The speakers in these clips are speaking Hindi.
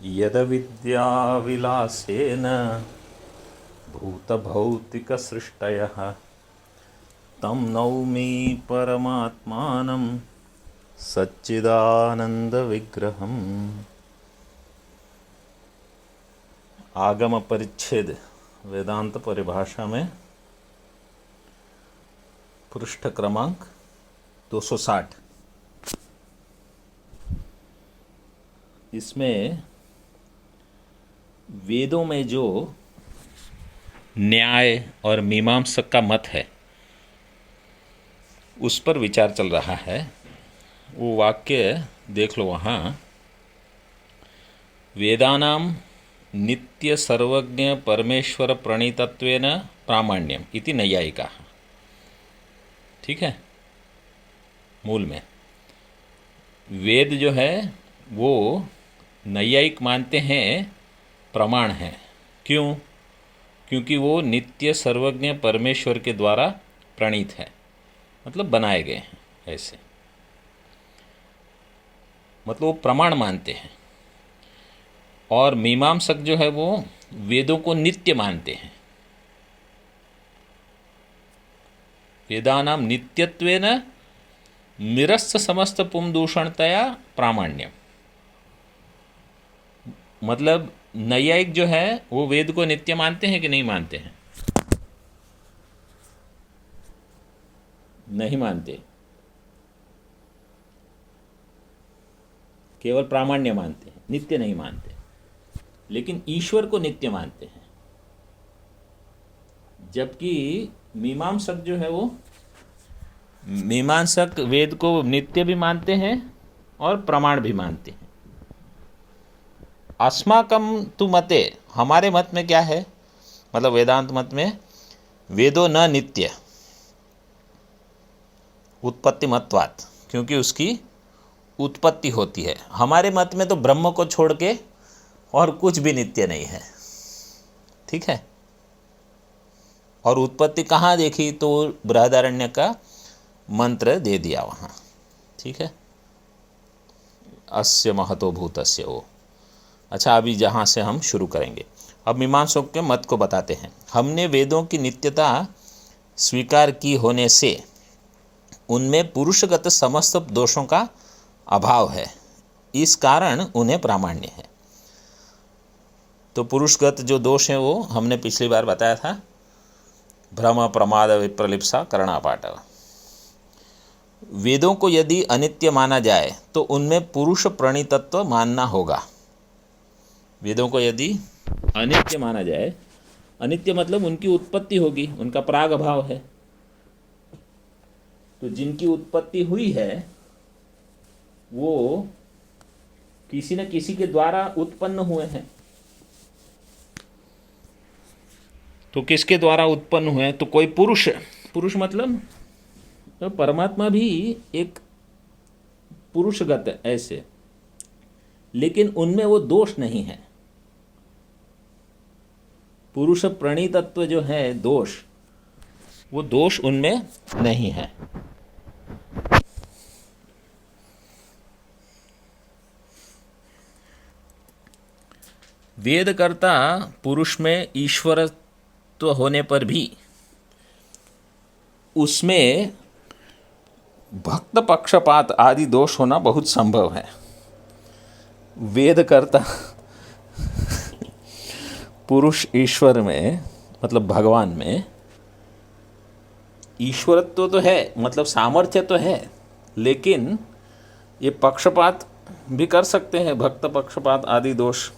यदविद्याविलासेन भूतभौतिकसृष्टयः तं नौमि परमात्मानं सच्चिदानंदविग्रहम्। आगम परिच्छेद वेदांत परिभाषा में पृष्ठ क्रमांक 260। इसमें वेदों में जो न्याय और मीमांसक का मत है उस पर विचार चल रहा है। वो वाक्य देख लो वहाँ, वेदानाम नित्य सर्वज्ञ परमेश्वर प्रणीतत्वेन प्रामाण्यम इति नैयायिका। ठीक है, मूल में वेद जो है वो नैयायिक मानते हैं प्रमाण है। क्यों? क्योंकि वो नित्य सर्वज्ञ परमेश्वर के द्वारा प्रणीत है, मतलब बनाए गए हैं। ऐसे मतलब वो प्रमाण मानते हैं। और मीमांसक जो है वो वेदों को नित्य मानते हैं। वेदानाम नित्यत्वेन निरस्त समस्त पुंदूषणतया प्रामाण्यम। मतलब नैयायिक जो है वो वेद को नित्य मानते हैं कि नहीं मानते हैं? नहीं मानते, केवल प्रामाण्य मानते हैं, नित्य नहीं मानते। लेकिन ईश्वर को नित्य मानते हैं। जबकि मीमांसक जो है वो मीमांसक वेद को नित्य भी मानते हैं और प्रमाण भी मानते हैं। अस्माकं तु मते, हमारे मत में क्या है, मतलब वेदांत मत में वेदो न नित्य उत्पत्ति मत्वात्, क्योंकि उसकी उत्पत्ति होती है। हमारे मत में तो ब्रह्म को छोड़ के और कुछ भी नित्य नहीं है। ठीक है, और उत्पत्ति कहाँ देखी तो बृहदारण्य का मंत्र दे दिया वहाँ। ठीक है, अस्य महतो भूतस्य वो। अच्छा, अभी जहाँ से हम शुरू करेंगे, अब मीमांसक के मत को बताते हैं। हमने वेदों की नित्यता स्वीकार की होने से उनमें पुरुषगत समस्त दोषों का अभाव है, इस कारण उन्हें प्रामाण्य है। तो पुरुषगत जो दोष हैं वो हमने पिछली बार बताया था, भ्रम प्रमाद विप्रलिप्सा करणापाठ। वेदों को यदि अनित्य माना जाए तो उनमें पुरुष प्रणीतत्व मानना होगा। वेदों को यदि अनित्य माना जाए, अनित्य मतलब उनकी उत्पत्ति होगी, उनका प्राग अभाव है। तो जिनकी उत्पत्ति हुई है वो किसी न किसी के द्वारा उत्पन्न हुए हैं। तो किसके द्वारा उत्पन्न हुए हैं? तो कोई पुरुष, पुरुष मतलब तो परमात्मा भी एक पुरुषगत ऐसे, लेकिन उनमें वो दोष नहीं है। पुरुष प्रणीतत्व जो है दोष, वो दोष उनमें नहीं है। वेदकर्ता पुरुष में ईश्वरत्व होने पर भी उसमें भक्त पक्षपात आदि दोष होना बहुत संभव है। वेदकर्ता पुरुष ईश्वर में, मतलब भगवान में ईश्वरत्व तो है, मतलब सामर्थ्य तो है, लेकिन ये पक्षपात भी कर सकते हैं, भक्त पक्षपात आदि दोष।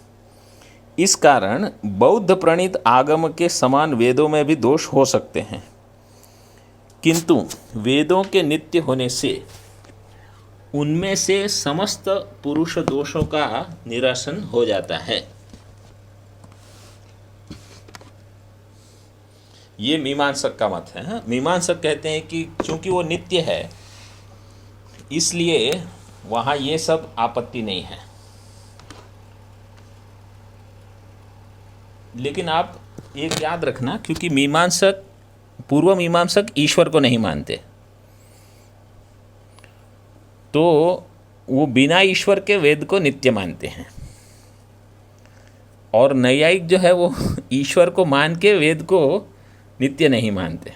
इस कारण बौद्ध प्रणीत आगम के समान वेदों में भी दोष हो सकते हैं, किंतु वेदों के नित्य होने से उनमें से समस्त पुरुष दोषों का निरासन हो जाता है। ये मीमांसक का मत है। हाँ? मीमांसक कहते हैं कि चूंकि वो नित्य है इसलिए वहाँ ये सब आपत्ति नहीं है। लेकिन आप एक याद रखना, क्योंकि मीमांसक, पूर्व मीमांसक ईश्वर को नहीं मानते, तो वो बिना ईश्वर के वेद को नित्य मानते हैं। और नैयायिक जो है वो ईश्वर को मान के वेद को नित्य नहीं मानते।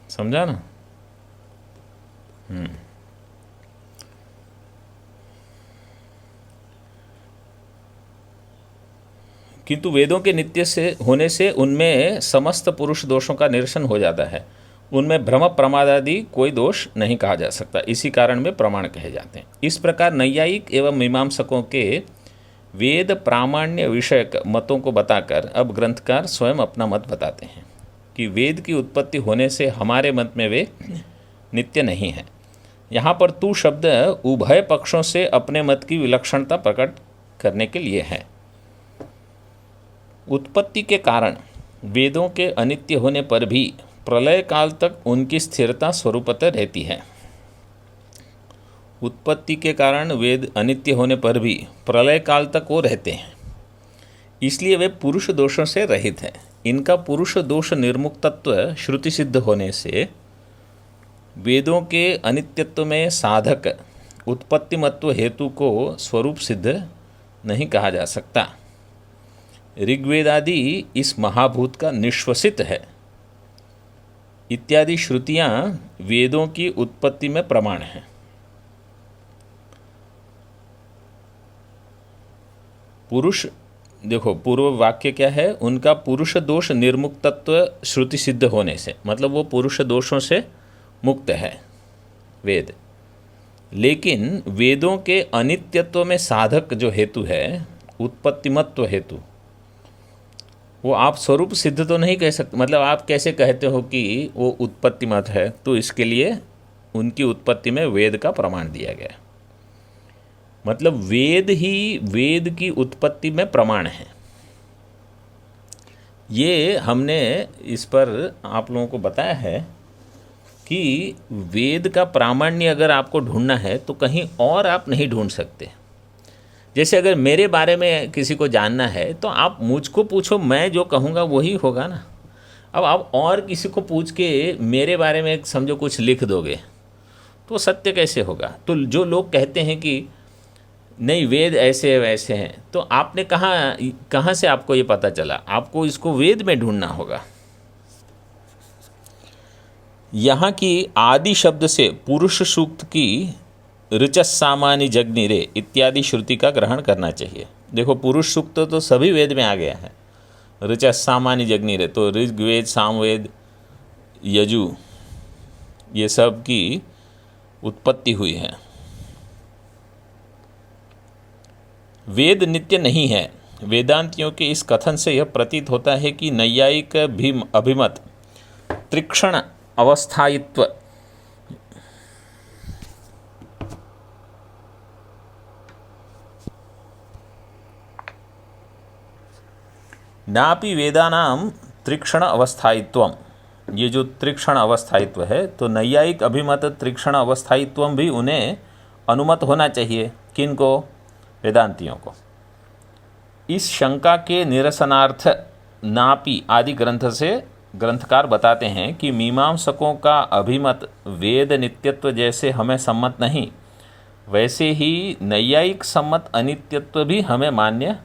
समझा ना? किंतु वेदों के नित्य से होने से उनमें समस्त पुरुष दोषों का निरसन हो जाता है। उनमें भ्रम प्रमाद आदि कोई दोष नहीं कहा जा सकता, इसी कारण में प्रमाण कहे जाते हैं। इस प्रकार नैयायिक एवं मीमांसकों के वेद प्रामाण्य विषयक मतों को बताकर अब ग्रंथकार स्वयं अपना मत बताते हैं कि वेद की उत्पत्ति होने से हमारे मत में वे नित्य नहीं है। यहाँ पर तू शब्द उभय पक्षों से अपने मत की विलक्षणता प्रकट करने के लिए है। उत्पत्ति के कारण वेदों के अनित्य होने पर भी प्रलय काल तक उनकी स्थिरता स्वरूपतः रहती है। उत्पत्ति के कारण वेद अनित्य होने पर भी प्रलय काल तक वो रहते हैं, इसलिए वे पुरुष दोषों से रहित हैं। इनका पुरुष दोष निर्मुक्तत्व श्रुति सिद्ध होने से वेदों के अनित्यत्व में साधक उत्पत्तिमत्व हेतु को स्वरूप सिद्ध नहीं कहा जा सकता। ऋग्वेद आदि इस महाभूत का निश्वसित है इत्यादि श्रुतियां वेदों की उत्पत्ति में प्रमाण हैं। पुरुष, देखो पूर्व वाक्य क्या है, उनका पुरुष दोष निर्मुक्तत्व श्रुति सिद्ध होने से, मतलब वो पुरुष दोषों से मुक्त है वेद। लेकिन वेदों के अनित्यत्व में साधक जो हेतु है उत्पत्तिमत्व हेतु, वो आप स्वरूप सिद्ध तो नहीं कह सकते। मतलब आप कैसे कहते हो कि वो उत्पत्ति मत है, तो इसके लिए उनकी उत्पत्ति में वेद का प्रमाण दिया गया। मतलब वेद ही वेद की उत्पत्ति में प्रमाण है। ये हमने इस पर आप लोगों को बताया है कि वेद का प्रामाण्य अगर आपको ढूंढना है तो कहीं और आप नहीं ढूंढ सकते। जैसे अगर मेरे बारे में किसी को जानना है तो आप मुझको पूछो, मैं जो कहूँगा वही होगा ना। अब आप और किसी को पूछ के मेरे बारे में समझो कुछ लिख दोगे तो सत्य कैसे होगा? तो जो लोग कहते हैं कि नहीं वेद ऐसे वैसे हैं, तो आपने कहाँ से आपको ये पता चला? आपको इसको वेद में ढूंढना होगा। यहाँ की आदि शब्द से पुरुष सूक्त की ऋचस्सामानि जग्निरे इत्यादि श्रुति का ग्रहण करना चाहिए। देखो पुरुष सूक्त तो सभी वेद में आ गया है। ऋचस्सामानि जग्निरे तो ऋग्वेद, सामवेद, यजु, ये सब की उत्पत्ति हुई है। वेद नित्य नहीं है। वेदांतियों के इस कथन से यह प्रतीत होता है कि नैयायिक अभिमत त्रिक्षण अवस्थायित्व नापि वेदानाम त्रिक्षण अवस्थायित्वम, ये जो त्रिक्षण अवस्थायित्व है तो नैयायिक अभिमत त्रिक्षण अवस्थायित्वम भी उन्हें अनुमत होना चाहिए। किनको? वेदांतियों को। इस शंका के निरसनार्थ नापि आदि ग्रंथ से ग्रंथकार बताते हैं कि मीमांसकों का अभिमत वेद नित्यत्व जैसे हमें सम्मत नहीं, वैसे ही नैयायिक सम्मत अनित्यत्व भी हमें मान्य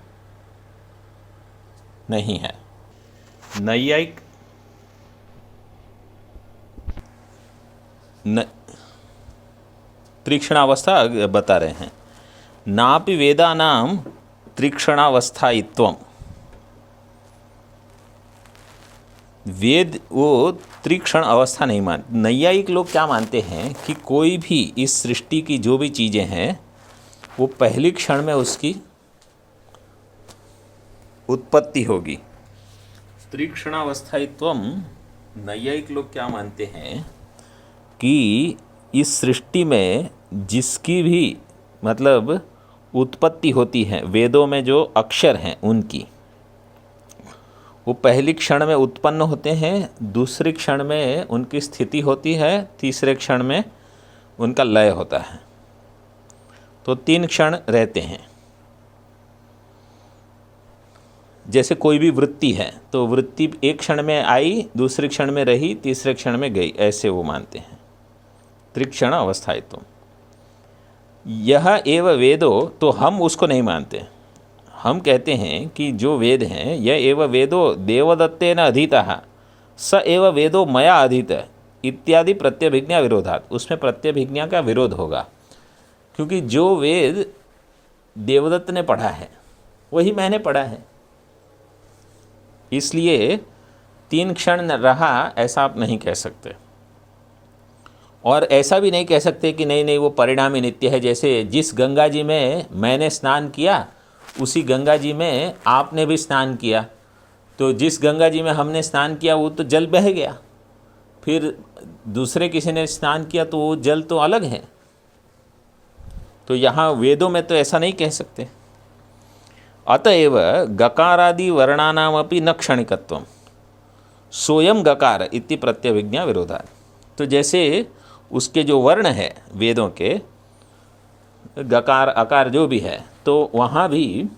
नहीं है। नैयायिक त्रिक्षणावस्था बता रहे हैं। नापि वेदानाम त्रिक्षणावस्थायित्वम, वेद वो त्रिक्षण अवस्था नहीं मानते। नैयायिक लोग क्या मानते हैं कि कोई भी इस सृष्टि की जो भी चीज़ें हैं वो पहली क्षण में उसकी उत्पत्ति होगी। त्रिक्षणावस्थायित्वम, नैयायिक लोग क्या मानते हैं कि इस सृष्टि में जिसकी भी मतलब उत्पत्ति होती है, वेदों में जो अक्षर हैं उनकी, वो पहली क्षण में उत्पन्न होते हैं, दूसरे क्षण में उनकी स्थिति होती है, तीसरे क्षण में उनका लय होता है। तो 3 क्षण रहते हैं। जैसे कोई भी वृत्ति है तो वृत्ति एक क्षण में आई, दूसरे क्षण में रही, तीसरे क्षण में गई, ऐसे वो मानते हैं त्रिक्षण अवस्थायित्व। यह एव वेदो, तो हम उसको नहीं मानते। हम कहते हैं कि जो वेद हैं, यह एव वेदो देवदत्तेन अधीतः स एव वेदो मया अधीत इत्यादि प्रत्यभिज्ञा विरोधात्। उसमें प्रत्यभिज्ञा का विरोध होगा, क्योंकि जो वेद देवदत्त ने पढ़ा है वही मैंने पढ़ा है, इसलिए 3 क्षण रहा ऐसा आप नहीं कह सकते। और ऐसा भी नहीं कह सकते कि नहीं नहीं वो परिणामी नित्य है। जैसे जिस गंगा जी में मैंने स्नान किया उसी गंगा जी में आपने भी स्नान किया, तो जिस गंगा जी में हमने स्नान किया वो तो जल बह गया, फिर दूसरे किसी ने स्नान किया तो वो जल तो अलग है। तो यहाँ वेदों में तो ऐसा नहीं कह सकते। अतएव गकारादि वर्णानामपि न क्षणिकत्वम सोयम गकार इति प्रत्यभिज्ञा विरोधात्। तो जैसे उसके जो वर्ण है वेदों के, गकार अकार जो भी है, तो वहाँ भी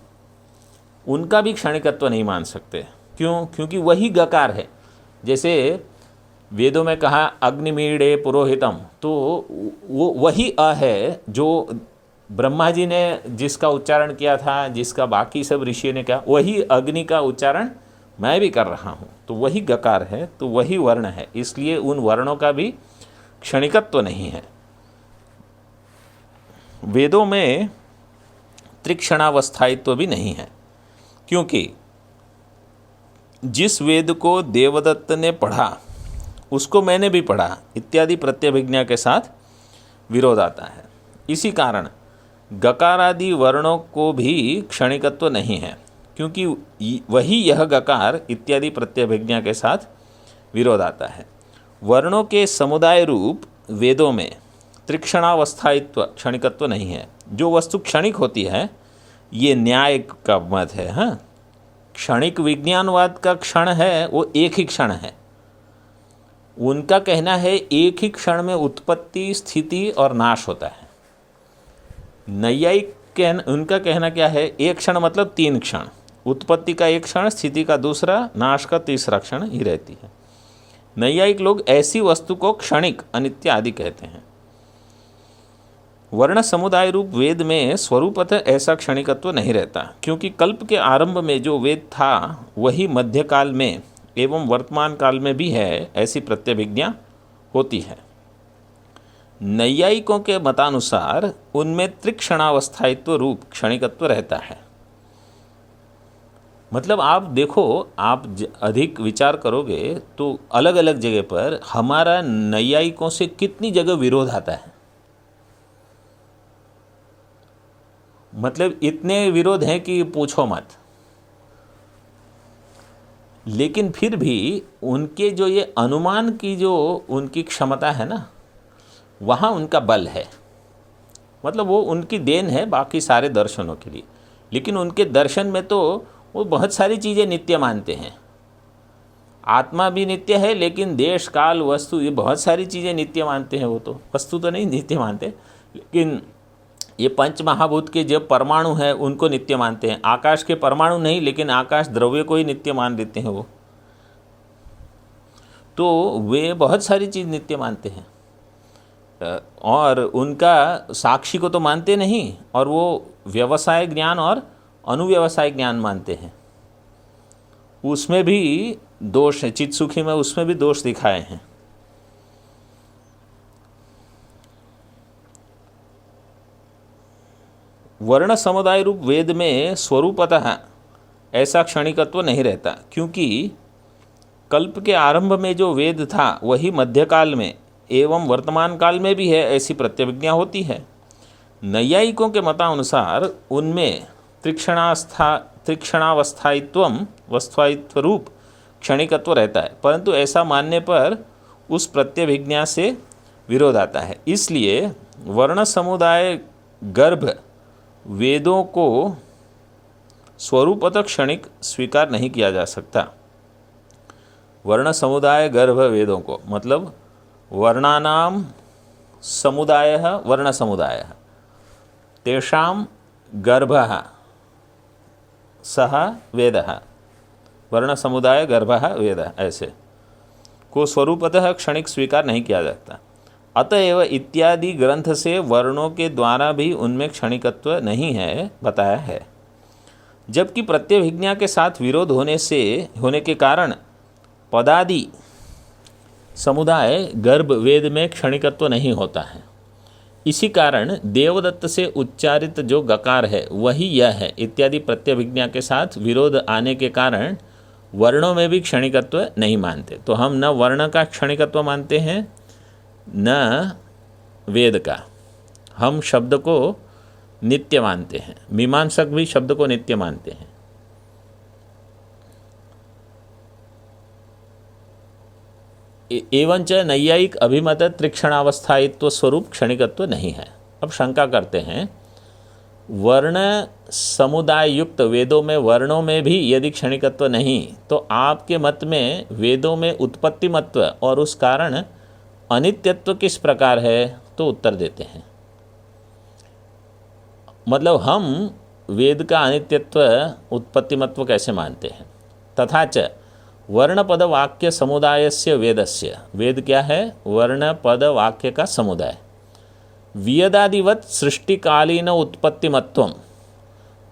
उनका भी क्षणिकत्व नहीं मान सकते। क्यों? क्योंकि वही गकार है। जैसे वेदों में कहा अग्निमीड़े पुरोहितम, तो वो वही अ है जो ब्रह्मा जी ने जिसका उच्चारण किया था, जिसका बाकी सब ऋषि ने कहा, वही अग्नि का उच्चारण मैं भी कर रहा हूँ, तो वही गकार है, तो वही वर्ण है। इसलिए उन वर्णों का भी क्षणिकत्व नहीं है। वेदों में त्रिक्षणावस्थायित्व भी नहीं है, क्योंकि जिस वेद को देवदत्त ने पढ़ा उसको मैंने भी पढ़ा इत्यादि प्रत्यभिज्ञा के साथ विरोध आता है। इसी कारण गकारादि वर्णों को भी क्षणिकत्व नहीं है, क्योंकि वही यह गकार इत्यादि प्रत्यभिज्ञा के साथ विरोध आता है। वर्णों के समुदाय रूप वेदों में त्रिक्षणावस्थायित्व क्षणिकत्व नहीं है। जो वस्तु क्षणिक होती है, ये न्याय का मत है। हाँ, क्षणिक विज्ञानवाद का क्षण है वो एक ही क्षण है। उनका कहना है एक ही क्षण में उत्पत्ति, स्थिति और नाश होता है। नैयायिक उनका कहना क्या है? एक क्षण मतलब 3 क्षण, उत्पत्ति का एक क्षण, स्थिति का दूसरा, नाश का तीसरा क्षण ही रहती है। नैयायिक लोग ऐसी वस्तु को क्षणिक, अनित्य आदि कहते हैं। वर्ण समुदाय रूप वेद में स्वरूपतः ऐसा क्षणिकत्व नहीं रहता, क्योंकि कल्प के आरंभ में जो वेद था वही मध्यकाल में एवं वर्तमान काल में भी है, ऐसी प्रत्यभिज्ञा होती है। नैयायिकों के मतानुसार उनमें त्रिक्षणावस्थायित्व रूप क्षणिकत्व रहता है। मतलब आप देखो, आप अधिक विचार करोगे तो अलग अलग जगह पर हमारा नैयायिकों से कितनी जगह विरोध आता है। मतलब इतने विरोध हैं कि पूछो मत। लेकिन फिर भी उनके जो ये अनुमान की जो उनकी क्षमता है ना, वहाँ उनका बल है। मतलब वो उनकी देन है बाकी सारे दर्शनों के लिए। लेकिन उनके दर्शन में तो वो बहुत सारी चीज़ें नित्य मानते हैं। आत्मा भी नित्य है, लेकिन देश काल वस्तु ये बहुत सारी चीज़ें नित्य मानते हैं। वो तो वस्तु तो नहीं नित्य मानते, लेकिन ये पंच महाभूत के जो परमाणु हैं उनको नित्य मानते हैं। आकाश के परमाणु नहीं, लेकिन आकाश द्रव्य को ही नित्य मान लेते हैं वो। तो वे बहुत सारी चीज़ नित्य मानते हैं, और उनका साक्षी को तो मानते नहीं, और वो व्यवसाय ज्ञान और अनुव्यवसाय ज्ञान मानते हैं। उसमें भी दोष है, चित्सुखी में उसमें भी दोष दिखाए हैं। वर्ण समुदाय रूप वेद में स्वरूपतः ऐसा क्षणिकत्व नहीं रहता, क्योंकि कल्प के आरंभ में जो वेद था वही मध्यकाल में एवं वर्तमान काल में भी है, ऐसी प्रत्यभिज्ञा होती है। नैयायिकों के मतानुसार उनमें वस्तुत्व रूप क्षणिकत्व रहता है, परंतु ऐसा मानने पर उस प्रत्यभिज्ञा से विरोध आता है। इसलिए वर्ण समुदाय गर्भ वेदों को स्वरूपतः क्षणिक स्वीकार नहीं किया जा सकता। वर्ण समुदाय गर्भ वेदों को मतलब वर्णानाम समुदायः वर्ण समुदायः तेषां गर्भः सह वेदः, वर्ण समुदाय गर्भः वेदः, ऐसे को स्वरूपतः क्षणिक स्वीकार नहीं किया जाता। अतएव इत्यादि ग्रंथ से वर्णों के द्वारा भी उनमें क्षणिकत्व नहीं है बताया है। जबकि प्रत्यभिज्ञा के साथ विरोध होने के कारण पदादि समुदाय गर्भ वेद में क्षणिकत्व नहीं होता है। इसी कारण देवदत्त से उच्चारित जो गकार है वही यह है। इत्यादि प्रत्यभिज्ञा के साथ विरोध आने के कारण वर्णों में भी क्षणिकत्व नहीं मानते। तो हम न वर्ण का क्षणिकत्व मानते हैं न वेद का, हम शब्द को नित्य मानते हैं। मीमांसक भी शब्द को नित्य मानते हैं। एवंच नैयायिक अभिमत त्रिक्षणावस्थायित्व स्वरूप क्षणिकत्व नहीं है। अब शंका करते हैं, वर्ण समुदाय युक्त वेदों में वर्णों में भी यदि क्षणिकत्व नहीं तो आपके मत में वेदों में उत्पत्तिमत्व और उस कारण अनित्यत्व किस प्रकार है? तो उत्तर देते हैं, मतलब हम वेद का अनित्यत्व उत्पत्तिमत्व कैसे मानते हैं। तथा च वर्णपद वाक्य समुदायस्य वेदस्य, वेद क्या है? वर्णपद वाक्य का समुदाय। वियदादिवत सृष्टिकालीन उत्पत्तिमत्वं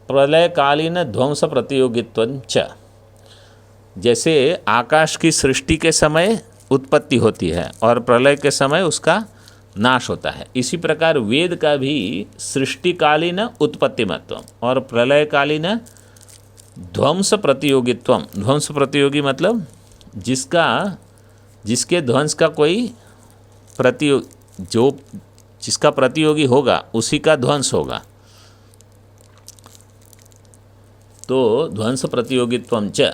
प्रलयकालीन ध्वंस प्रतियोगित्वं च, जैसे आकाश की सृष्टि के समय उत्पत्ति होती है और प्रलय के समय उसका नाश होता है, इसी प्रकार वेद का भी सृष्टिकालीन उत्पत्तिमत्व और प्रलयकालीन ध्वंस प्रतियोगित्वम। ध्वंस प्रतियोगी मतलब जिसके ध्वंस का कोई जिसका प्रतियोगी होगा उसी का ध्वंस होगा। तो ध्वंस प्रतियोगित्वम च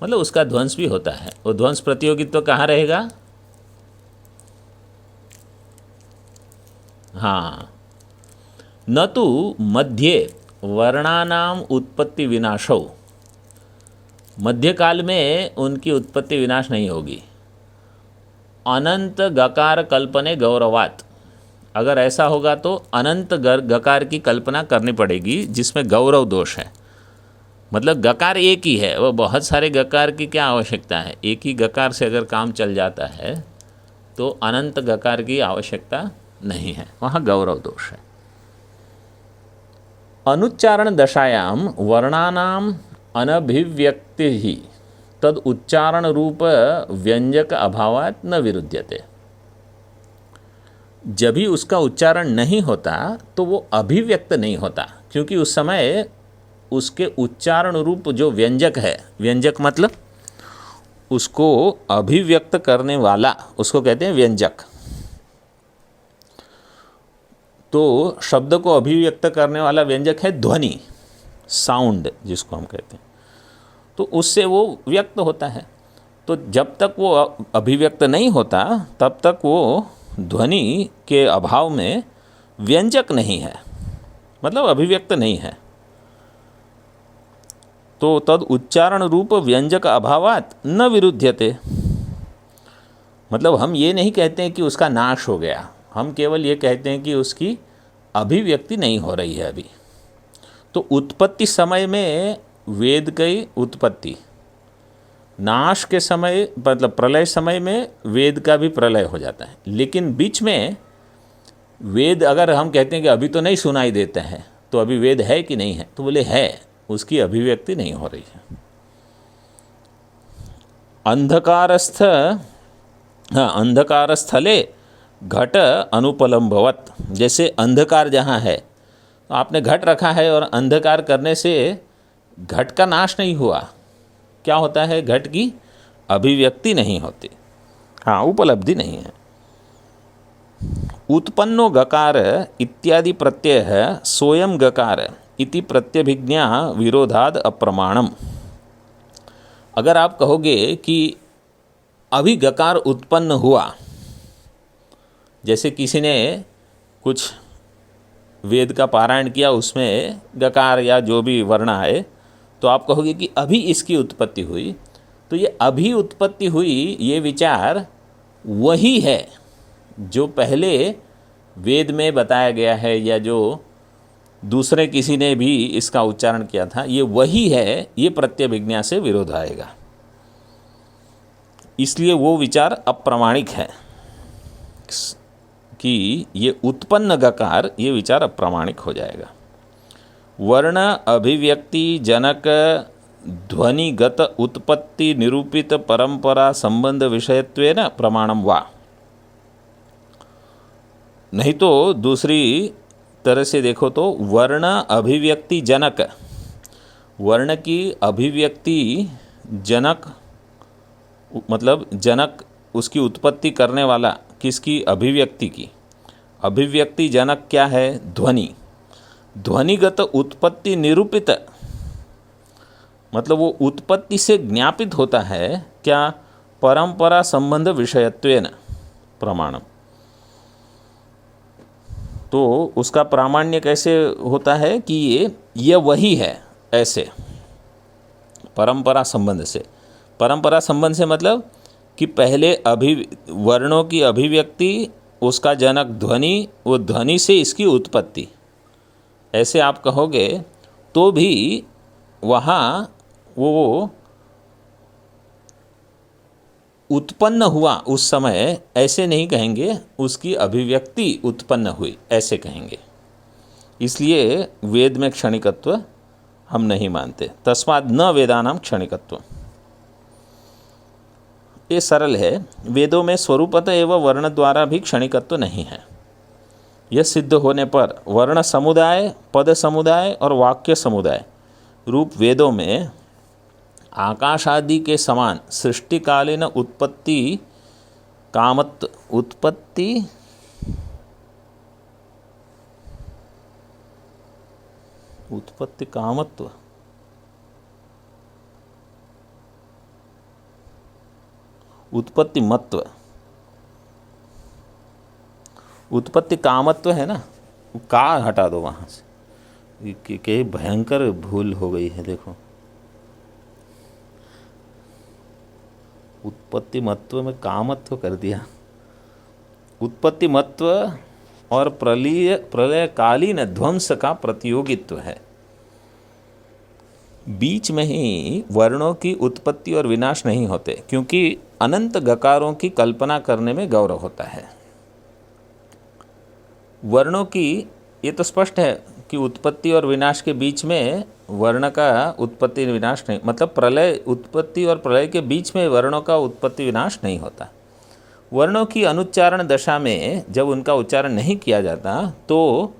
मतलब उसका ध्वंस भी होता है। वो ध्वंस प्रतियोगित्व कहाँ रहेगा? हाँ, न तो मध्ये वर्णानाम उत्पत्ति विनाशो, मध्यकाल में उनकी उत्पत्ति विनाश नहीं होगी। अनंत गकार कल्पने गौरवात, अगर ऐसा होगा तो अनंत गकार की कल्पना करनी पड़ेगी जिसमें गौरव दोष है। मतलब गकार एक ही है, वो बहुत सारे गकार की क्या आवश्यकता है? एक ही गकार से अगर काम चल जाता है तो अनंत गकार की आवश्यकता नहीं है, वहाँ गौरव दोष है। अनुच्चारण दशायाम वर्णानाम अनभिव्यक्ति ही तद उच्चारण रूप व्यंजक अभावात न विरुध्यते। जब भी उसका उच्चारण नहीं होता तो वो अभिव्यक्त नहीं होता, क्योंकि उस समय उसके उच्चारण रूप जो व्यंजक है, व्यंजक मतलब उसको अभिव्यक्त करने वाला, उसको कहते हैं व्यंजक। तो शब्द को अभिव्यक्त करने वाला व्यंजक है ध्वनि, साउंड जिसको हम कहते हैं। तो उससे वो व्यक्त होता है। तो जब तक वो अभिव्यक्त नहीं होता तब तक वो ध्वनि के अभाव में व्यंजक नहीं है, मतलब अभिव्यक्त नहीं है। तो तद उच्चारण रूप व्यंजक अभावात न विरुध्यते, मतलब हम ये नहीं कहते हैं कि उसका नाश हो गया, हम केवल ये कहते हैं कि उसकी अभिव्यक्ति नहीं हो रही है अभी। तो उत्पत्ति समय में वेद की उत्पत्ति, नाश के समय मतलब प्रलय समय में वेद का भी प्रलय हो जाता है। लेकिन बीच में वेद अगर हम कहते हैं कि अभी तो नहीं सुनाई देते हैं, तो अभी वेद है कि नहीं है? तो बोले है, उसकी अभिव्यक्ति नहीं हो रही है। अंधकार स्थले घट अनुपलम्भवत, जैसे अंधकार जहाँ है तो आपने घट रखा है और अंधकार करने से घट का नाश नहीं हुआ, क्या होता है? घट की अभिव्यक्ति नहीं होती, हाँ, उपलब्धि नहीं है। उत्पन्नो गकार इत्यादि प्रत्यय सोयम गकार इति प्रत्यभिज्ञा विरोधाद अप्रमाणम। अगर आप कहोगे कि अभी गकार उत्पन्न हुआ, जैसे किसी ने कुछ वेद का पारायण किया, उसमें गकार या जो भी वर्ण आए, तो आप कहोगे कि अभी इसकी उत्पत्ति हुई, तो ये अभी उत्पत्ति हुई ये विचार वही है जो पहले वेद में बताया गया है या जो दूसरे किसी ने भी इसका उच्चारण किया था, ये वही है, ये प्रत्यभिज्ञा से विरोध आएगा। इसलिए वो विचार अप्रामाणिक है। कि ये उत्पन्न गकार, ये विचार अप्रामाणिक हो जाएगा। वर्ण अभिव्यक्ति जनक ध्वनिगत उत्पत्ति निरूपित परंपरा संबंध विषयत्वेन प्रमाणम वा। नहीं तो दूसरी तरह से देखो तो वर्ण अभिव्यक्ति जनक, वर्ण की अभिव्यक्ति जनक मतलब जनक उसकी उत्पत्ति करने वाला, किसकी? अभिव्यक्ति की। अभिव्यक्ति जनक क्या है? ध्वनि। ध्वनिगत उत्पत्ति निरूपित मतलब वो उत्पत्ति से ज्ञापित होता है क्या? परंपरा संबंध विषयत्वेन प्रमाणम। तो उसका प्रामाण्य कैसे होता है कि ये वही है, ऐसे परंपरा संबंध से। परंपरा संबंध से मतलब कि पहले वर्णों की अभिव्यक्ति, उसका जनक ध्वनि, वो ध्वनि से इसकी उत्पत्ति, ऐसे आप कहोगे तो भी वहाँ वो उत्पन्न हुआ उस समय, ऐसे नहीं कहेंगे, उसकी अभिव्यक्ति उत्पन्न हुई ऐसे कहेंगे। इसलिए वेद में क्षणिकत्व हम नहीं मानते। तस्माद् न वेदानां क्षणिकत्व। ये सरल है। वेदों में स्वरूपतः एवं वर्ण द्वारा भी क्षणिकत्व नहीं है। यह सिद्ध होने पर वर्ण समुदाय, पद समुदाय और वाक्य समुदाय रूप वेदों में आकाश आदि के समान सृष्टिकालीन उत्पत्ति कामत्व उत्पत्ति मत्व, उत्पत्ति कामत्व है ना, का हटा दो वहाँ से, कि भयंकर भूल हो गई है। देखो उत्पत्ति मत्व में कामत्व कर दिया। उत्पत्ति मत्व और प्रलयकालीन ध्वंस का प्रतियोगित्व है। बीच में ही वर्णों की उत्पत्ति और विनाश नहीं होते, क्योंकि अनंत गकारों की कल्पना करने में गौरव होता है। वर्णों की ये तो स्पष्ट है कि उत्पत्ति और विनाश के बीच में वर्ण का उत्पत्ति विनाश नहीं, मतलब प्रलय, उत्पत्ति और प्रलय के बीच में वर्णों का उत्पत्ति विनाश नहीं होता। वर्णों की अनुच्चारण दशा में जब उनका उच्चारण नहीं किया जाता तो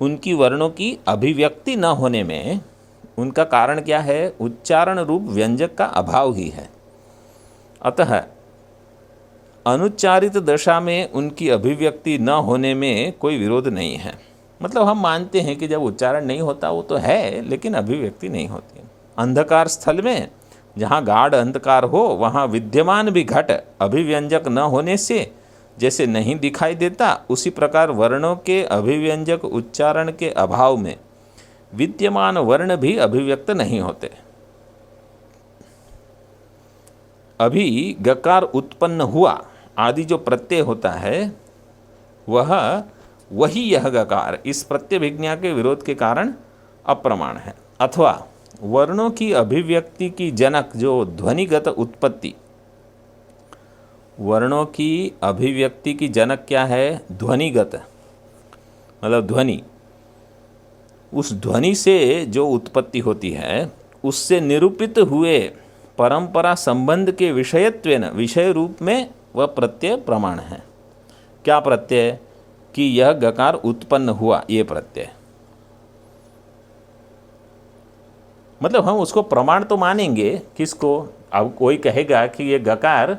उनकी वर्णों की अभिव्यक्ति न होने में उनका कारण क्या है? उच्चारण रूप व्यंजक का अभाव ही है। अतः अनुच्चारित दशा में उनकी अभिव्यक्ति न होने में कोई विरोध नहीं है। मतलब हम मानते हैं कि जब उच्चारण नहीं होता वो तो है, लेकिन अभिव्यक्ति नहीं होती। अंधकार स्थल में जहाँ गाढ़ अंधकार हो वहाँ विद्यमान भी घट अभिव्यंजक न होने से जैसे नहीं दिखाई देता, उसी प्रकार वर्णों के अभिव्यंजक उच्चारण के अभाव में विद्यमान वर्ण भी अभिव्यक्त नहीं होते। अभी गकार उत्पन्न हुआ आदि जो प्रत्यय होता है वही यह गकार इस प्रत्यभिज्ञा के विरोध के कारण अप्रमाण है। अथवा वर्णों की अभिव्यक्ति की जनक जो ध्वनिगत उत्पत्ति, वर्णों की अभिव्यक्ति की जनक क्या है? ध्वनिगत मतलब ध्वनि, उस ध्वनि से जो उत्पत्ति होती है उससे निरूपित हुए परंपरा संबंध के विषयत्वेन, विषय रूप में वह प्रत्यय प्रमाण है। क्या प्रत्यय? कि यह गकार उत्पन्न हुआ, ये प्रत्यय। मतलब हम उसको प्रमाण तो मानेंगे। किसको? अब कोई कहेगा कि ये गकार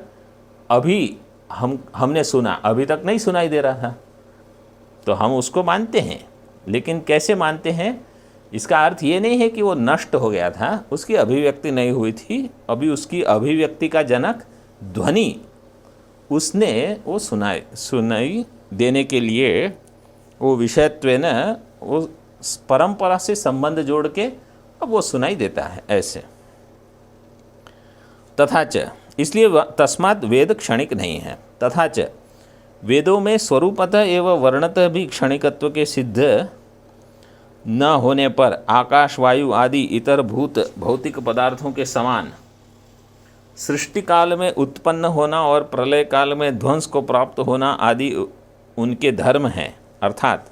अभी हमने सुना, अभी तक नहीं सुनाई दे रहा था, तो हम उसको मानते हैं। लेकिन कैसे मानते हैं? इसका अर्थ ये नहीं है कि वो नष्ट हो गया था, उसकी अभिव्यक्ति नहीं हुई थी, अभी उसकी अभिव्यक्ति का जनक ध्वनि उसने वो सुनाई देने के लिए वो विषयत्वेन वो परंपरा से संबंध जोड़ के अब वो सुनाई देता है ऐसे। तथा च, इसलिए तस्मात् वेद क्षणिक नहीं है। तथा च वेदों में स्वरूपतः एवं वर्णतः भी क्षणिकत्व के सिद्ध न होने पर आकाश, वायु आदि इतर भौतिक पदार्थों के समान सृष्टि काल में उत्पन्न होना और प्रलय काल में ध्वंस को प्राप्त होना आदि उनके धर्म हैं, अर्थात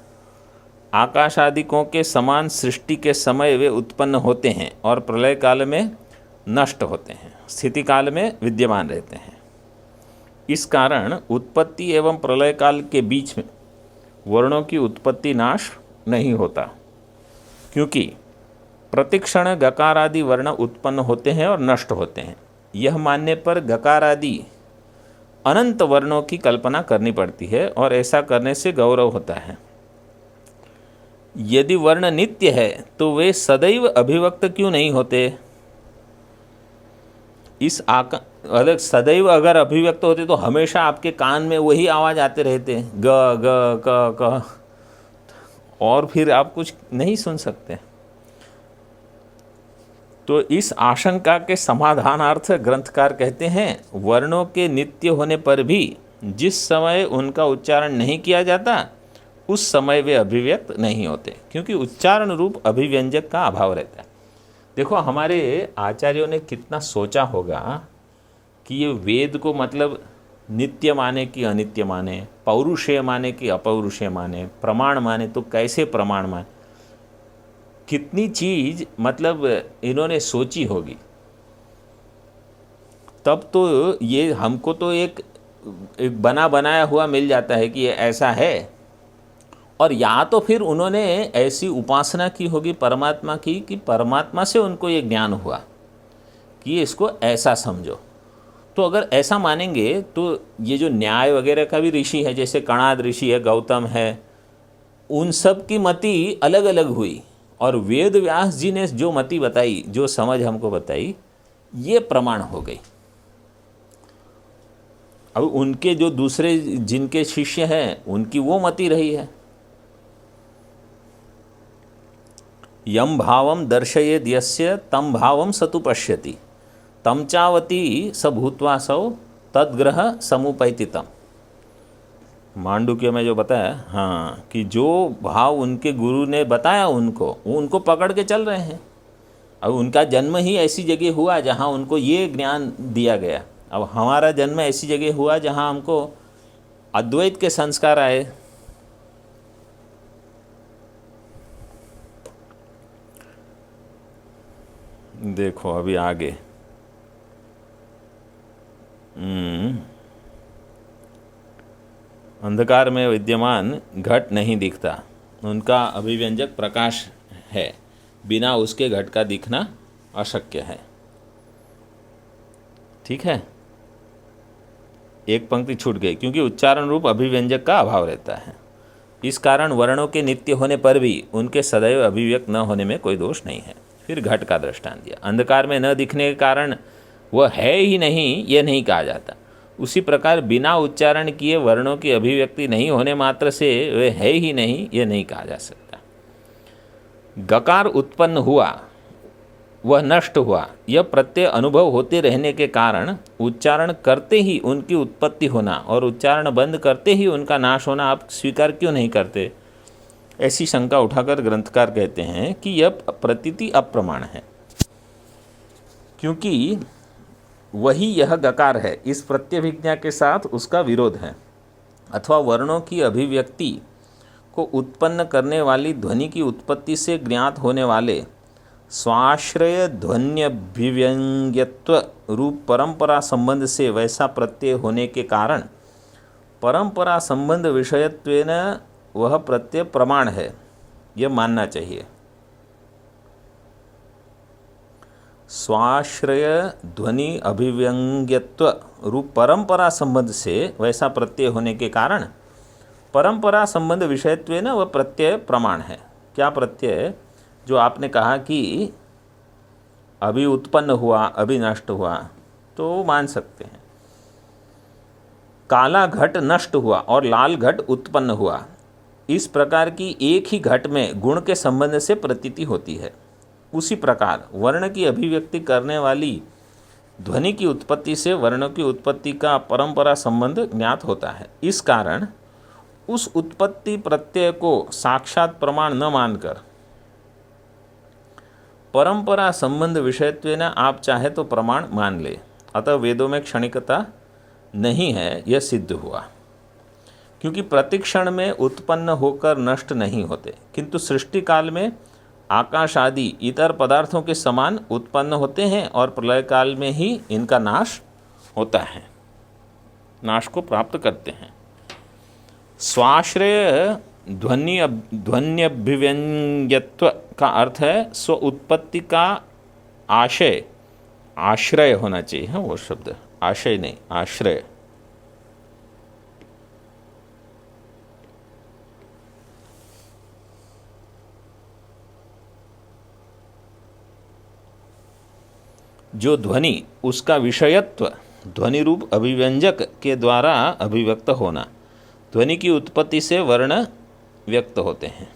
आकाश आदिकों के समान सृष्टि के समय वे उत्पन्न होते हैं और प्रलय काल में नष्ट होते हैं, स्थिति काल में विद्यमान रहते हैं। इस कारण उत्पत्ति एवं प्रलय काल के बीच में वर्णों की उत्पत्ति नाश नहीं होता, क्योंकि प्रतिक्षण गकार आदि वर्ण उत्पन्न होते हैं और नष्ट होते हैं। यह मानने पर गकार आदि अनंत वर्णों की कल्पना करनी पड़ती है और ऐसा करने से गौरव होता है। यदि वर्ण नित्य है तो वे सदैव अभिव्यक्त क्यों नहीं होते? अलग सदैव अगर अभिव्यक्त होते तो हमेशा आपके कान में वही आवाज़ आते रहते, ग ग क क, और फिर आप कुछ नहीं सुन सकते। तो इस आशंका के समाधानार्थ ग्रंथकार कहते हैं, वर्णों के नित्य होने पर भी जिस समय उनका उच्चारण नहीं किया जाता उस समय वे अभिव्यक्त नहीं होते, क्योंकि उच्चारण रूप अभिव्यंजक का अभाव रहता है। देखो, हमारे आचार्यों ने कितना सोचा होगा कि ये वेद को मतलब नित्य माने कि अनित्य माने, पौरुषेय माने कि अपौरुषेय माने, प्रमाण माने तो कैसे प्रमाण माने, कितनी चीज़ मतलब इन्होंने सोची होगी। तब तो ये हमको तो एक बना बनाया हुआ मिल जाता है कि ये ऐसा है, और या तो फिर उन्होंने ऐसी उपासना की होगी परमात्मा की कि परमात्मा से उनको ये ज्ञान हुआ कि इसको ऐसा समझो। तो अगर ऐसा मानेंगे तो ये जो न्याय वगैरह का भी ऋषि है, जैसे कणाद ऋषि है, गौतम है, उन सब की मति अलग अलग हुई, और वेद व्यास जी ने जो मति बताई, जो समझ हमको बताई, ये प्रमाण हो गई। अब उनके जो दूसरे जिनके शिष्य हैं उनकी वो मति रही है। यम भावम दर्शयेद यस्य तं भावम सतु पश्यति तं चावती स भूत्वा सौ तद्ग्रह समुपैति तम। मांडुक्य में जो बताया, हाँ, कि जो भाव उनके गुरु ने बताया उनको पकड़ के चल रहे हैं। अब उनका जन्म ही ऐसी जगह हुआ जहाँ उनको ये ज्ञान दिया गया। अब हमारा जन्म ऐसी जगह हुआ जहाँ हमको अद्वैत के संस्कार आए। देखो अभी आगे, अंधकार में विद्यमान घट नहीं दिखता, उनका अभिव्यंजक प्रकाश है, बिना उसके घट का दिखना अशक्य है। ठीक है, एक पंक्ति छूट गई, क्योंकि उच्चारण रूप अभिव्यंजक का अभाव रहता है। इस कारण वर्णों के नित्य होने पर भी उनके सदैव अभिव्यक्त न होने में कोई दोष नहीं है। फिर घट का दृष्टांत दिया। अंधकार में न दिखने के कारण वह है ही नहीं, यह नहीं कहा जाता। उसी प्रकार बिना उच्चारण किए वर्णों की अभिव्यक्ति नहीं होने मात्र से वे है ही नहीं, यह नहीं कहा जा सकता। गकार उत्पन्न हुआ, वह नष्ट हुआ, यह प्रत्यय अनुभव होते रहने के कारण उच्चारण करते ही उनकी उत्पत्ति होना और उच्चारण बंद करते ही उनका नाश होना आप स्वीकार क्यों नहीं करते? ऐसी शंका उठाकर ग्रंथकार कहते हैं कि यह प्रतीति अप्रमाण है, क्योंकि वही यह गकार है, इस प्रत्यभिज्ञा के साथ उसका विरोध है, अथवा वर्णों की अभिव्यक्ति को उत्पन्न करने वाली ध्वनि की उत्पत्ति से ज्ञात होने वाले स्वाश्रय ध्वन्यभिव्यंग्यत्व रूप परंपरा संबंध से वैसा प्रत्यय होने के कारण परंपरा संबंध विषयत्वेन वह प्रत्यय प्रमाण है, यह मानना चाहिए। स्वाश्रय ध्वनि अभिव्यंग्यत्व रूप परंपरा संबंध से वैसा प्रत्यय होने के कारण परंपरा संबंध विषयत्वेन वह प्रत्यय प्रमाण है। क्या प्रत्यय? जो आपने कहा कि अभी उत्पन्न हुआ, अभी नष्ट हुआ, तो मान सकते हैं। काला घट नष्ट हुआ और लाल घट उत्पन्न हुआ, इस प्रकार की एक ही घट में गुण के संबंध से प्रतीति होती है। उसी प्रकार वर्ण की अभिव्यक्ति करने वाली ध्वनि की उत्पत्ति से वर्णों की उत्पत्ति का परंपरा संबंध ज्ञात होता है। इस कारण उस उत्पत्ति प्रत्यय को साक्षात प्रमाण न मानकर परंपरा संबंध विषयत्वेन आप चाहे तो प्रमाण मान ले। अतः वेदों में क्षणिकता नहीं है, यह सिद्ध हुआ। क्योंकि प्रतिक्षण में उत्पन्न होकर नष्ट नहीं होते, किंतु सृष्टि काल में आकाश आदि इतर पदार्थों के समान उत्पन्न होते हैं और प्रलय काल में ही इनका नाश होता है, नाश को प्राप्त करते हैं। स्वाश्रय ध्वन्यभिव्यंग्यत्व का अर्थ है स्व उत्पत्ति का आशय, आश्रय होना चाहिए। हाँ, वो शब्द आशय नहीं, आश्रय। जो ध्वनि उसका विषयत्व, ध्वनि रूप अभिव्यंजक के द्वारा अभिव्यक्त होना, ध्वनि की उत्पत्ति से वर्ण व्यक्त होते हैं।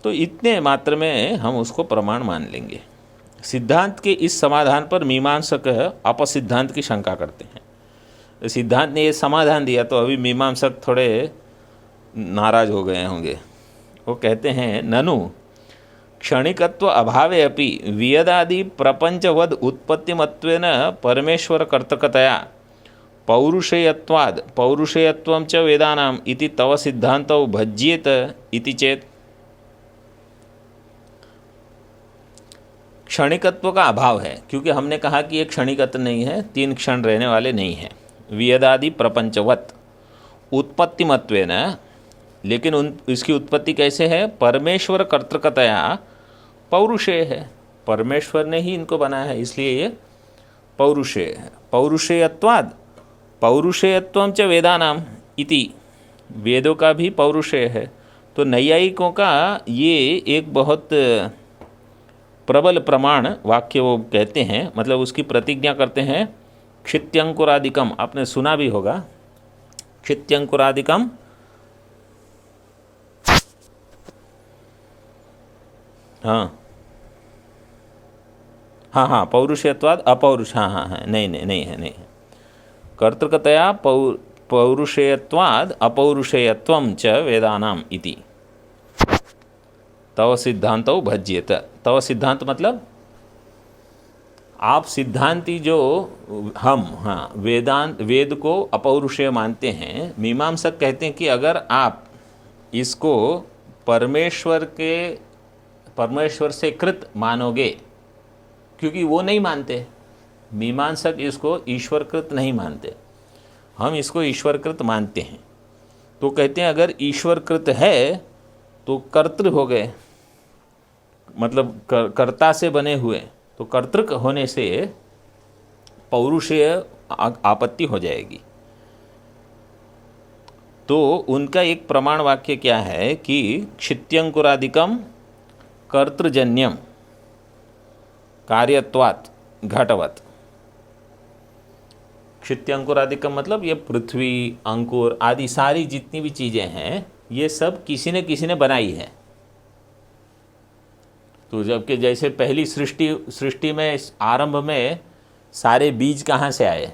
तो इतने मात्र में हम उसको प्रमाण मान लेंगे। सिद्धांत के इस समाधान पर मीमांसक अपसिद्धांत की शंका करते हैं। सिद्धांत ने ये समाधान दिया तो अभी मीमांसक थोड़े नाराज हो गए होंगे। वो कहते हैं ननु क्षणिकत्व अभावे अपि वियदादि प्रपंचवद उत्पत्तिमत्वेन परमेश्वर कर्तकतया पौरुषेयत्वाद पौरुषेयत्वं च वेदानाम इति तव सिद्धांतौ भज्येत इति चेत। क्षणिकत्व का अभाव है, क्योंकि हमने कहा कि ये क्षणिकत्व नहीं है, 3 क्षण रहने वाले नहीं हैं। वियदादि प्रपंचवत उत्पत्तिमत्वेन, लेकिन इसकी उत्पत्ति कैसे है? परमेश्वर कर्तृकतया पौरुषेय है, परमेश्वर ने ही इनको बनाया है, इसलिए ये पौरुषेय है। पौरुषेयत्वाद पौरुषेयत्वं च वेदानाम इति, वेदों का भी पौरुषेय है। तो नैयायिकों का ये एक बहुत प्रबल प्रमाण वाक्य वो कहते हैं, मतलब उसकी प्रतिज्ञा करते हैं। क्षित्यंकुरादिकम, आपने सुना भी होगा, क्षित्यंकुरादिकम हाँ, पौरुषेयत्वाद अपौरुष, हाँ, नहीं है कर्तृकतया पौरुषेयत्वाद अपौरुषेयत्वं च वेदानाम इति तव सिद्धांतौ भज्येत। तव सिद्धांत मतलब आप सिद्धांती जो वेद को अपौरुषेय मानते हैं। मीमांसक कहते हैं कि अगर आप इसको परमेश्वर से कृत मानोगे, क्योंकि वो नहीं मानते, मीमांसक इसको ईश्वरकृत नहीं मानते, हम इसको ईश्वरकृत मानते हैं। तो कहते हैं अगर ईश्वरकृत है तो कर्तृ हो गए, मतलब कर्ता से बने हुए, तो कर्तृक होने से पौरुषेय आपत्ति हो जाएगी। तो उनका एक प्रमाण वाक्य क्या है कि क्षित्यंकुरादिकम कर्तृजन्यम कार्यत्वात् घटवत्। क्षित्यंकुरादिकम मतलब ये पृथ्वी, अंकुर आदि सारी जितनी भी चीज़ें हैं, ये सब किसी ने बनाई है। तो जबकि जैसे पहली सृष्टि में आरंभ में सारे बीज कहाँ से आए?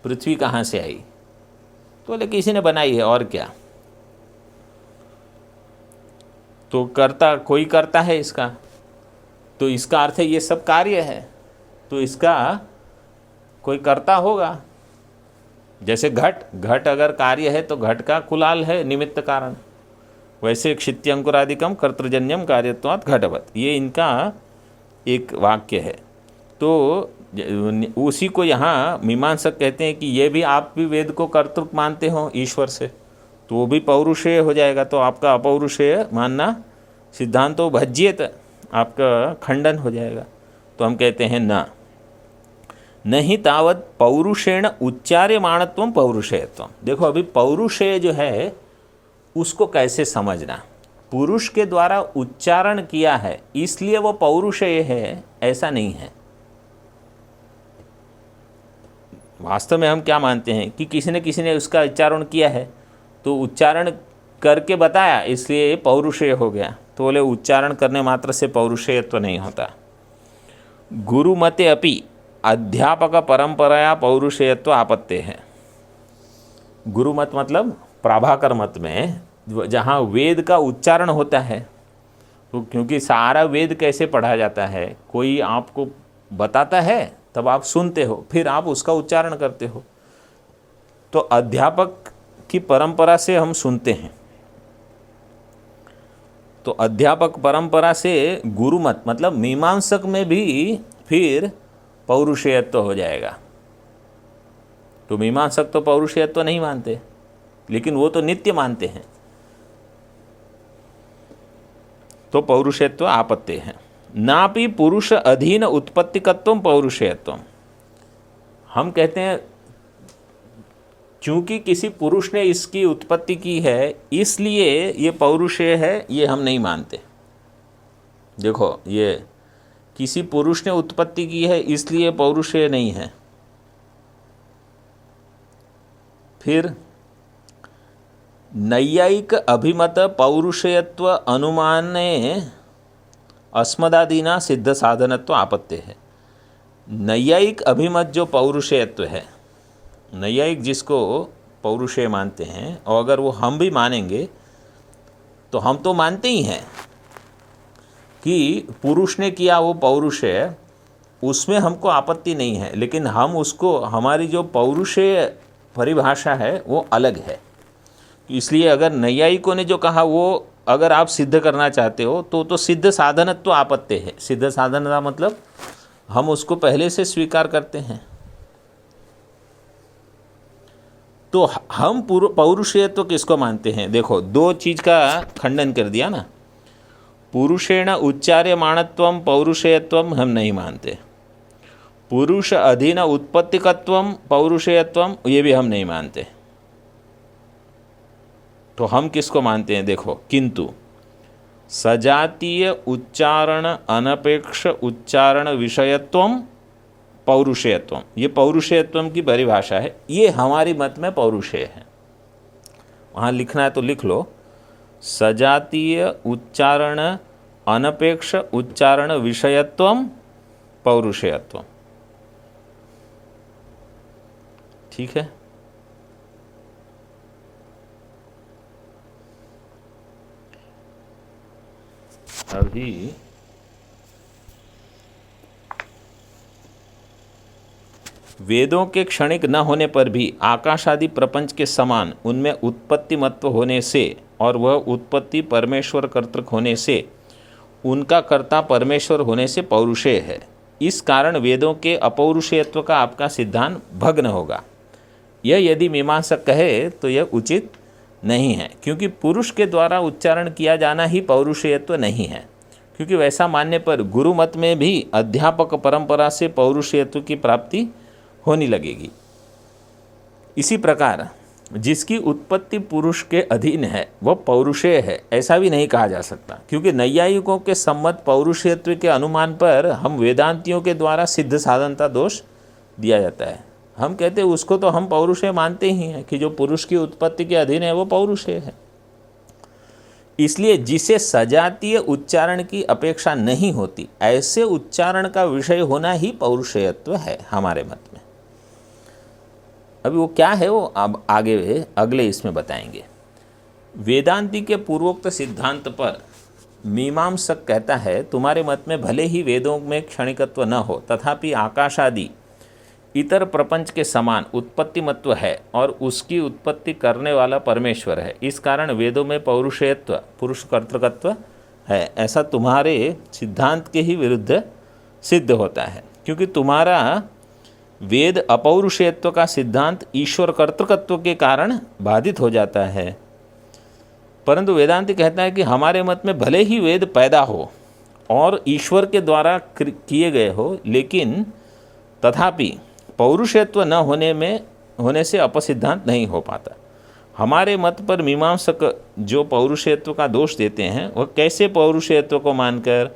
पृथ्वी कहाँ से आई? तो बोले किसी ने बनाई है, और क्या। तो कोई करता है इसका, तो इसका अर्थ है ये सब कार्य है, तो इसका कोई करता होगा। जैसे घट अगर कार्य है तो घट का कुलाल है, निमित्त कारण। वैसे क्षित्यंकुरादिकम कर्तृजन्यम कार्यत्वात् घटवत्, ये इनका एक वाक्य है। तो उसी को यहाँ मीमांसक कहते हैं कि ये भी आप भी वेद को कर्तृक मानते हो ईश्वर से, तो वो भी पौरुषेय हो जाएगा। तो आपका अपौरुषेय मानना सिद्धांतो भज्येत, आपका खंडन हो जाएगा। तो हम कहते हैं नहीं तावत पौरुषेण उच्चार्यमाणत्वं पौरुषेयत्वं। देखो अभी पौरुषेय जो है उसको कैसे समझना, पुरुष के द्वारा उच्चारण किया है इसलिए वो पौरुषेय है, ऐसा नहीं है। वास्तव में हम क्या मानते हैं कि किसी ने उसका उच्चारण किया है, तो उच्चारण करके बताया इसलिए पौरुषेय हो गया। तो बोले उच्चारण करने मात्र से पौरुषेयत्व नहीं होता। गुरुमते अपि अध्यापक परंपराया पौरुषेयत्व आपत्ते है। गुरुमत मतलब प्रभाकर मत में जहाँ वेद का उच्चारण होता है, तो क्योंकि सारा वेद कैसे पढ़ा जाता है, कोई आपको बताता है तब आप सुनते हो, फिर आप उसका उच्चारण करते हो। तो अध्यापक की परंपरा से हम सुनते हैं, तो अध्यापक परंपरा से गुरुमत मतलब मीमांसक में भी फिर पौरुषेयत्व हो जाएगा। तो मीमांसक तो पौरुषेयत्व नहीं मानते, लेकिन वो तो नित्य मानते हैं, तो पौरुषेयत्व आपत्ति है। नापि पुरुष अधीन उत्पत्तिकत्वम पौरुषेयत्वम, हम कहते हैं क्योंकि किसी पुरुष ने इसकी उत्पत्ति की है इसलिए ये पौरुषेय है, ये हम नहीं मानते। देखो, ये किसी पुरुष ने उत्पत्ति की है इसलिए पौरुषेय नहीं है। फिर नैयायिक अभिमत पौरुषेयत्व अनुमाने अस्मदादीना सिद्ध साधनत्व आपत्ति है। नैयायिक अभिमत जो पौरुषेयत्व है, नैयायिक जिसको पौरुषेय मानते हैं, और अगर वो हम भी मानेंगे तो हम तो मानते ही हैं कि पुरुष ने किया वो पौरुषेय, उसमें हमको आपत्ति नहीं है, लेकिन हम उसको, हमारी जो पौरुषेय परिभाषा है वो अलग है। इसलिए अगर नैयायिकों ने जो कहा वो अगर आप सिद्ध करना चाहते हो तो सिद्ध साधनत्व आपत्ति है। सिद्ध साधनता मतलब हम उसको पहले से स्वीकार करते हैं। तो हम पौरुषेयत्व किसको मानते हैं? देखो, दो चीज का खंडन कर दिया ना। पुरुषेण उच्चार्यमाणत्वम पौरुषेयत्वम हम नहीं मानते, पुरुष अधीन उत्पत्तिकत्वम पौरुषेयत्वम ये भी हम नहीं मानते। तो हम किसको मानते हैं? देखो, किंतु सजातीय उच्चारण अनपेक्ष उच्चारण विषयत्वम पौरुषेयत्वम, ये पौरुषेयत्वम की परिभाषा है, ये हमारी मत में पौरुषेय है। वहाँ लिखना है तो लिख लो, सजातीय उच्चारण अनपेक्ष उच्चारण विषयत्वम पौरुषेयत्वम। ठीक है। अभी वेदों के क्षणिक न होने पर भी आकाश आदि प्रपंच के समान उनमें उत्पत्ति मत्व होने से और वह उत्पत्ति परमेश्वर कर्तृक होने से उनका कर्ता परमेश्वर होने से पौरुषेय है। इस कारण वेदों के अपौरुषेयत्व का आपका सिद्धांत भग्न होगा। यह यदि मीमांसक कहे तो यह उचित नहीं है, क्योंकि पुरुष के द्वारा उच्चारण किया जाना ही पौरुषेयत्व नहीं है। क्योंकि वैसा मानने पर गुरु मत में भी अध्यापक परंपरा से पौरुषेयत्व की प्राप्ति होने लगेगी। इसी प्रकार जिसकी उत्पत्ति पुरुष के अधीन है वह पौरुषेय है ऐसा भी नहीं कहा जा सकता, क्योंकि नैयायिकों के सम्मत पौरुषेयत्व के अनुमान पर हम वेदांतियों के द्वारा सिद्ध साधनता दोष दिया जाता है। हम कहते हैं उसको तो हम पौरुषेय मानते ही हैं कि जो पुरुष की उत्पत्ति के अधीन है वो पौरुषेय है। इसलिए जिसे सजातीय उच्चारण की अपेक्षा नहीं होती ऐसे उच्चारण का विषय होना ही पौरुषेयत्व है हमारे मत में। अभी वो क्या है वो अब आगे अगले इसमें बताएंगे। वेदांती के पूर्वोक्त सिद्धांत पर मीमांसक कहता है, तुम्हारे मत में भले ही वेदों में क्षणिकत्व न हो तथापि आकाश आदि इतर प्रपंच के समान उत्पत्ति मत्व है और उसकी उत्पत्ति करने वाला परमेश्वर है। इस कारण वेदों में पौरुषेयत्व पुरुष कर्तृकत्व है ऐसा तुम्हारे सिद्धांत के ही विरुद्ध सिद्ध होता है, क्योंकि तुम्हारा वेद अपौरुषेयत्व का सिद्धांत ईश्वर कर्तृकत्व के कारण बाधित हो जाता है। परंतु वेदांती कहता है कि हमारे मत में भले ही वेद पैदा हो और ईश्वर के द्वारा किए गए हो, लेकिन तथापि पौरुषेयत्व न होने से अपसिद्धांत नहीं हो पाता। हमारे मत पर मीमांसक जो पौरुषेयत्व का दोष देते हैं वह कैसे पौरुषेयत्व को मानकर,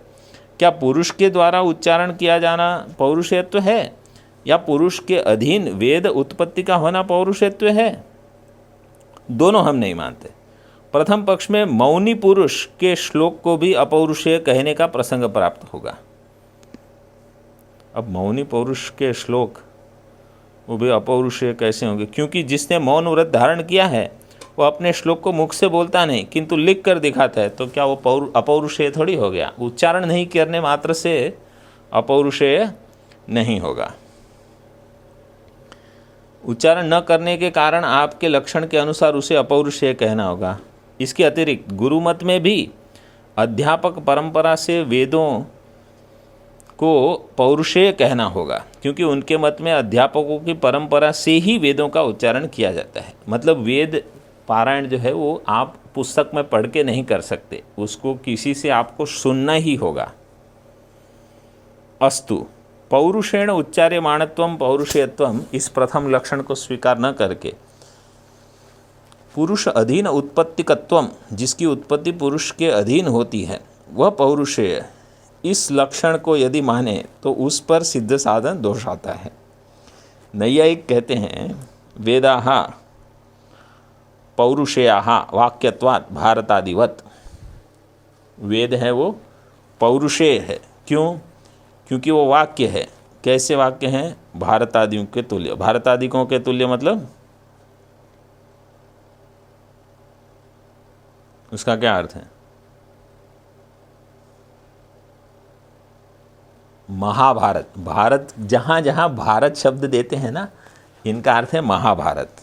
क्या पुरुष के द्वारा उच्चारण किया जाना पौरुषेयत्व है या पुरुष के अधीन वेद उत्पत्ति का होना पौरुषेयत्व है? दोनों हम नहीं मानते। प्रथम पक्ष में मौनी पुरुष के श्लोक को भी अपौरुषेय कहने का प्रसंग प्राप्त होगा। अब मौनी पुरुष के श्लोक वो भी अपौरुषेय कैसे होंगे? क्योंकि जिसने मौन व्रत धारण किया है वो अपने श्लोक को मुख से बोलता नहीं किंतु लिख कर दिखाता है, तो क्या वो अपौरुषेय थोड़ी हो गया? उच्चारण नहीं करने मात्र से अपौरुषेय नहीं होगा। उच्चारण न करने के कारण आपके लक्षण के अनुसार उसे अपौरुषेय कहना होगा। इसके अतिरिक्त गुरुमत में भी अध्यापक परंपरा से वेदों को पौरुषेय कहना होगा, क्योंकि उनके मत में अध्यापकों की परंपरा से ही वेदों का उच्चारण किया जाता है। मतलब वेद पारायण जो है वो आप पुस्तक में पढ़ के नहीं कर सकते, उसको किसी से आपको सुनना ही होगा। अस्तु पौरुषेण उच्चार्यमाणत्वम पौरुषेयत्वम, इस प्रथम लक्षण को स्वीकार न करके पुरुष अधीन उत्पत्तिकत्वम, जिसकी उत्पत्ति पुरुष के अधीन होती है, वह पौरुषेय, इस लक्षण को यदि माने तो उस पर सिद्ध साधन दोष आता है। नैयायिक कहते हैं वेदाः पौरुषेयाः वाक्यत्वात् भारतादिवत्, वेद है वो पौरुषेय है। क्यों? क्योंकि वो वाक्य है। कैसे वाक्य हैं? भारतादियों के तुल्य। भारतादिकों के तुल्य मतलब उसका क्या अर्थ है? महाभारत। भारत, जहाँ जहाँ भारत शब्द देते हैं ना, इनका अर्थ है महाभारत।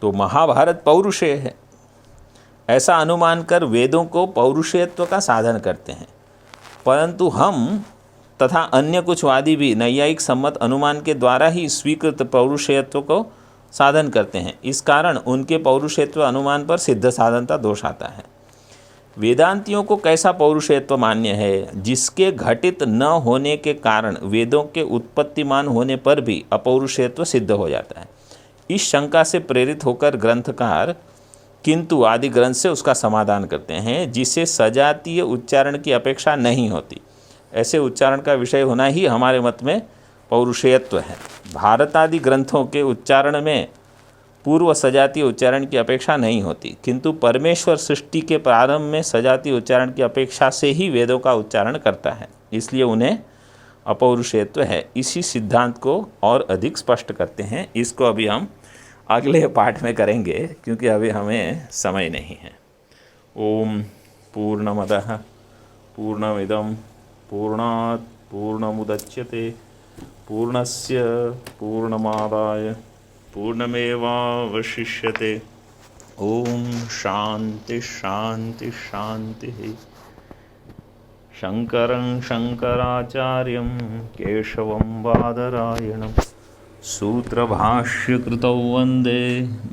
तो महाभारत पौरुषेय है, ऐसा अनुमान कर वेदों को पौरुषेयत्व का साधन करते हैं। परंतु हम तथा अन्य कुछ वादी भी नैयायिक सम्मत अनुमान के द्वारा ही स्वीकृत पौरुषेयत्व को साधन करते हैं। इस कारण उनके पौरुषेयत्व अनुमान पर सिद्ध साधनता दोष आता है। वेदांतियों को कैसा पौरुषेयत्व मान्य है? जिसके घटित न होने के कारण वेदों के उत्पत्तिमान होने पर भी अपौरुषेयत्व सिद्ध हो जाता है। इस शंका से प्रेरित होकर ग्रंथकार किंतु आदि ग्रंथ से उसका समाधान करते हैं, जिसे सजातीय उच्चारण की अपेक्षा नहीं होती। ऐसे उच्चारण का विषय होना ही हमारे मत में पौरुषेयत्व है। भारत आदि ग्रंथों के उच्चारण में पूर्व सजातीय उच्चारण की अपेक्षा नहीं होती, किंतु परमेश्वर सृष्टि के प्रारंभ में सजातीय उच्चारण की अपेक्षा से ही वेदों का उच्चारण करता है, इसलिए उन्हें अपौरुषेयत्व है। इसी सिद्धांत को और अधिक स्पष्ट करते हैं। इसको अभी हम अगले पाठ में करेंगे, क्योंकि अभी हमें समय नहीं है। ओम पूर्णमदः पूर्णमिदं पूर्णात् पूर्णमुदच्यते पूर्णस्य पूर्णमादाय पूर्णमेवावशिष्यते। ओम शांति शांति शांति। शंकरं शंकराचार्यं केशवं बादरायणं सूत्रभाष्यकृतौ वन्दे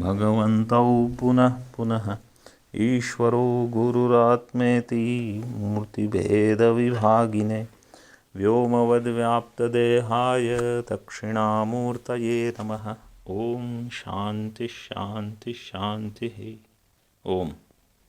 भगवन्तौ पुनः पुनः। ईश्वरो गुरुरात्मेति मूर्तिभेदविभागिने व्योमवद्व्याप्तदेहाय दक्षिणामूर्तये नमः। ओम शांति शांति शांति। ओम।